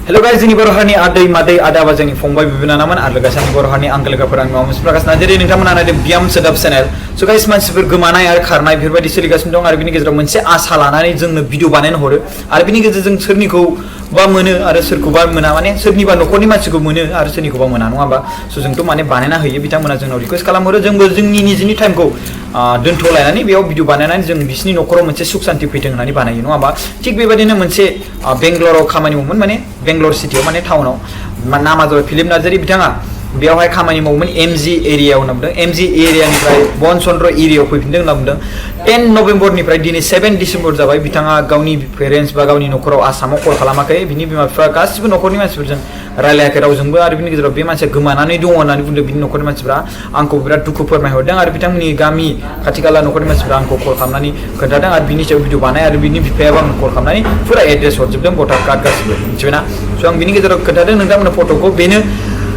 Hello guys, ini baru hari adai madai ada apa jani fongbai bibina naman ada guys ini baru hari angkel kaperan mau musprakas najari ini kamu nana de biam sedap channel. So guys masih bergemana ya karena berbeda diseligas mendong hari ini kita mense asalana ini jeng video banen hore. Hari ini kita jeng serni ko ba mana ada serku ba mana mana serni ba nokoni masih ko mana ada serni ko ba mana nung apa. So jeng tu mana banen ah ya bitang mana jeng request kalau mau jeng berjeng ni time ko dontolai nani biau video banen nani jeng bisni nokoro mense suksanti piteng nani banen nung apa. Cik berbeda mense Bangalore kamani momen mana Bangalore city माने टाउनाव नामा जाबाय Philip Narzary बिथाङा बेयावहाय खामानि मावोमोन MG एरियायाव होनना बुंदों एमजि एरियानिफ्राय बनचन्द्र एरियायाव फैफिनदों होनना बुंदों 10 नभेम्बरनिफ्राय दिनै 7 डिसेम्बर जाबाय बिथाङा गावनि पेरेन्टस बा गावनि नखराव आसामाव कल खालामाखै बिनि बिमा बिफा गासिबो नखरनि मानसिफोरजों रायलायाखै रावजोंबो आरो बिनि गेजेराव बे मानसिया गोमानानै दङ होननानै बुंदों बिनि नखरनि मानसिफोरा आंखौ बिराद दुखु फोरमायहरदों आरो बिथांमोननि गामि खाथि खाला नखरनि मानसिफोरा आंखौ कल खालामनानै खोन्थादों आरो बिनि सायाव भिडिअ बानाय आरो बिनि बिफायाबो आंनो कल खालामनानै फुरा एड्रेस हरजोबदों भटार कार्ड गासिबो मिथिबायना स' आं बिनि गेजेराव खोन्थादों नोंथांमोननो फट'खौ बेनो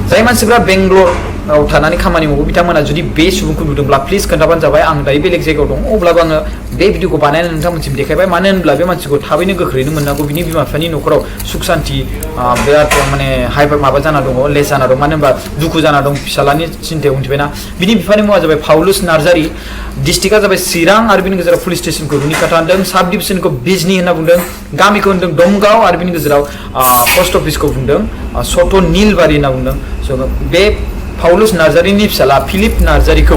जाय मानसिफोरा बेंगलराव थानानै खामानि मावो बिथांमोना जुदि बे सुबुंखौ नुदोंब्ला प्लिज खोन्थाबानो जाबाय आं दायो बेलेग जायगायाव दं अब्लाबो आङो बे भिडिअखौ बानायनानै नोंथांमोनसिम देखायबाय मानो होनब्ला बे मानसिखौ थाबैनो गोख्रैनो मोननांगौ बिनि बिमा बिफानि नखराव सुख शान्ति बिराद माने हाइपार माबा जाना दङ लेस जाना दं मानो होनबा दुखु जाना दं फिसालानि चिन्तायाव मिथिबायना बिनि बिफानि मुङा जाबाय पाउलुस नार्जारि डिस्ट्रिक्टआ जाबाय चिरां आरो बिनि गेजेराव पुलिस स्टेशनखौ रुनिकाटा होनदों साब डिभिजनखौ बिजनि होनना बुंदों गामिखौ होनदों दमगाव आरो बिनि गेजेराव पस्ट अफिसखौ बुंदों सट' निलबारि होनना बुंदों स' बे पाउलुस नार्जारिनि फिसाला फिलिप नार्जारिखौ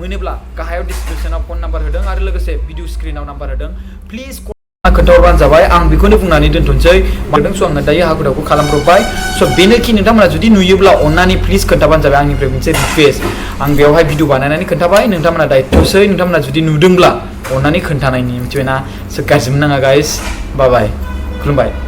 मोनोब्ला गाहायाव डिसक्रिपसनाव फन नाम्बार होदों आरो लोगोसे भिडिअ स्क्रिनाव नाम्बार होदों प्लिज खोन्थाहरबानो जाबाय आं बेखौनो बुंनानै दोनथ'नोसै मादों स' आङो दायो हाखु-दाखु खालामब्रबबाय स' बेनोखि नोंथांमोना जुदि नुयोब्ला अननानै प्लिज खोन्थाबानो जाबाय आंनिफ्राय मोनसे रिक्वेस्ट आं बेवहाय भिडिअ बानायनानै खोन्थाबाय नोंथांमोना दायित्वसै नोंथांमोना जुदि नुदोंब्ला अननानै खोन्थानायनि मिथिबायना स' गाज्रि मोननाङा गाइस बाय बाय खुलुमबाय